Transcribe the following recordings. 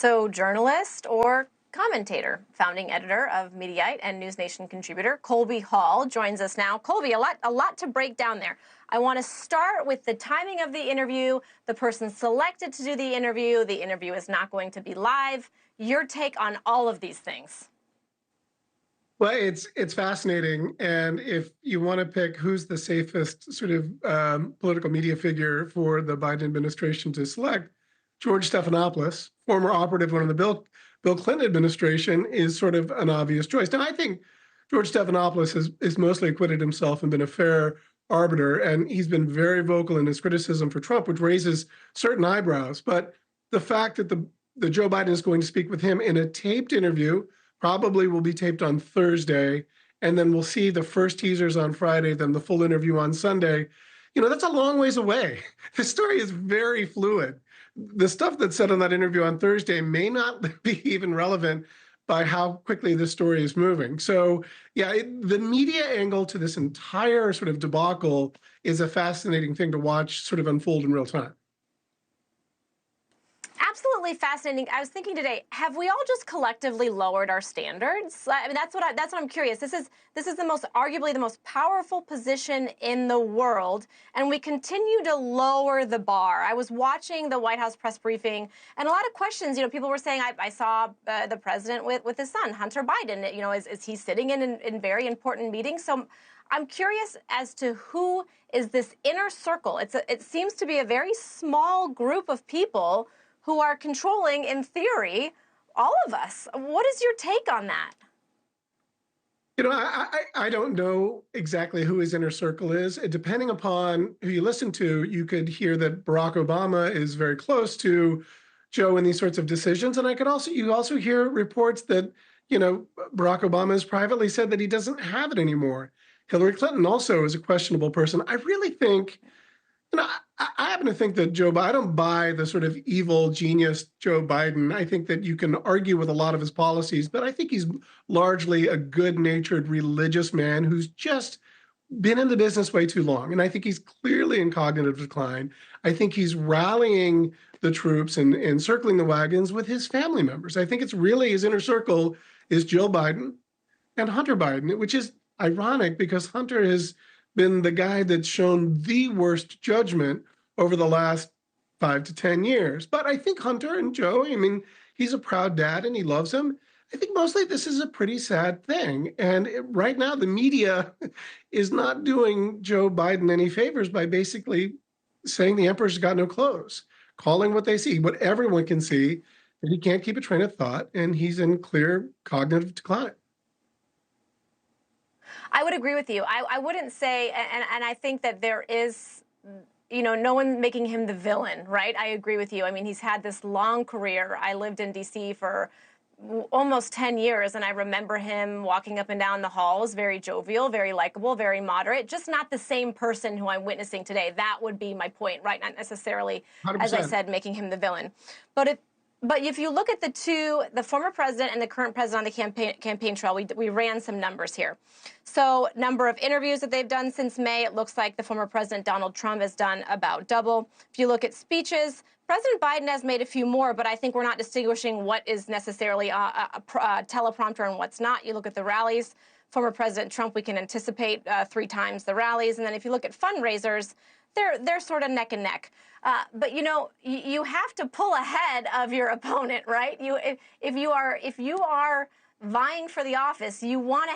So journalist or commentator, founding editor of Mediaite and NewsNation contributor Colby Hall joins us now. Colby, a lot to break down there. I want to start with the timing of the interview, the person selected to do the interview. The interview is not going to be live. Your take on all of these things. Well, it's fascinating, and if you want to pick who's the safest sort of political media figure for the Biden administration to select, George Stephanopoulos, former operative under the Bill Clinton administration, is sort of an obvious choice. Now, I think George Stephanopoulos has mostly acquitted himself and been a fair arbiter, and he's been very vocal in his criticism for Trump, which raises certain eyebrows. But the fact that the Joe Biden is going to speak with him in a taped interview, probably will be taped on Thursday, and then we'll see the first teasers on Friday, then the full interview on Sunday. You know, that's a long ways away. The story is very fluid. The stuff that's said on that interview on Thursday may not be even relevant by how quickly this story is moving. So, yeah, the media angle to this entire sort of debacle is a fascinating thing to watch sort of unfold in real time. Absolutely fascinating. I was thinking today, have we all just collectively lowered our standards? I mean, that's what I'm curious. This is arguably the most powerful position in the world, and we continue to lower the bar. I was watching the White House press briefing, and a lot of questions. You know, people were saying, I saw the president with his son, Hunter Biden. You know, is he sitting in very important meetings? So I'm curious as to who is this inner circle. It seems to be a very small group of people who are controlling, in theory, all of us. What is your take on that? You know, I don't know exactly who his inner circle is. Depending upon who you listen to, you could hear that Barack Obama is very close to Joe in these sorts of decisions. And you also hear reports that, you know, Barack Obama has privately said that he doesn't have it anymore. Hillary Clinton also is a questionable person. I really think, you know, I happen to think that I don't buy the sort of evil genius Joe Biden. I think that you can argue with a lot of his policies, but I think he's largely a good-natured religious man who's just been in the business way too long. And I think he's clearly in cognitive decline. I think he's rallying the troops and circling the wagons with his family members. I think it's really his inner circle is Jill Biden and Hunter Biden, which is ironic because Hunter has been the guy that's shown the worst judgment over the last 5 to 10 years. But I think Hunter and Joe, I mean, he's a proud dad and he loves him. I think mostly this is a pretty sad thing. And right now, the media is not doing Joe Biden any favors by basically saying the emperor's got no clothes, calling what they see, what everyone can see, that he can't keep a train of thought, and he's in clear cognitive decline. I would agree with you. I wouldn't say, and I think that there is, you know, no one making him the villain, right? I agree with you. I mean, he's had this long career. I lived in D.C. for almost 10 years, and I remember him walking up and down the halls, very jovial, very likable, very moderate, just not the same person who I'm witnessing today. That would be my point, right? Not necessarily, 100%. As I said, making him the villain. But if you look at the former president and the current president on the campaign trail, we ran some numbers here. So number of interviews that they've done since May, it looks like the former president Donald Trump has done about double. If you look at speeches, President Biden has made a few more, but I think we're not distinguishing what is necessarily a teleprompter and what's not. You look at the rallies. Former President Trump, we can anticipate 3 times the rallies. And then if you look at fundraisers, they're sort of neck and neck. But you know, you have to pull ahead of your opponent, right? If you are vying for the office, you want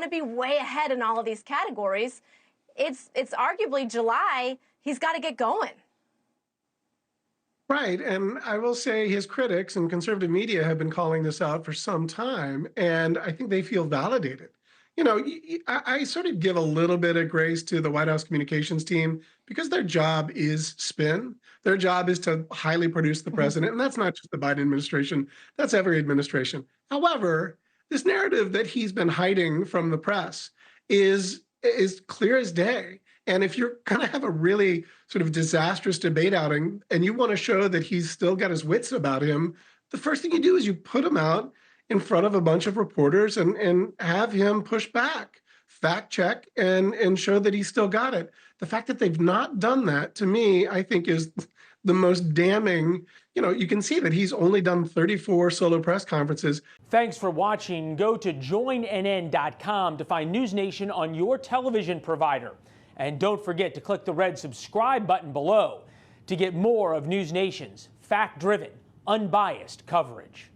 to be way ahead in all of these categories. It's arguably July. He's got to get going. Right. And I will say his critics and conservative media have been calling this out for some time, and I think they feel validated. You know, I sort of give a little bit of grace to the White House communications team because their job is spin. Their job is to highly produce the president, and that's not just the Biden administration. That's every administration. However, this narrative that he's been hiding from the press is clear as day. And if you're going to have a really sort of disastrous debate outing and you want to show that he's still got his wits about him, the first thing you do is you put him out in front of a bunch of reporters and have him push back, fact check, and show that he's still got it. The fact that they've not done that, to me, I think is the most damning, you can see that he's only done 34 solo press conferences. Thanks for watching. Go to joinnn.com to find NewsNation on your television provider. And don't forget to click the red subscribe button below to get more of NewsNation's fact-driven, unbiased coverage.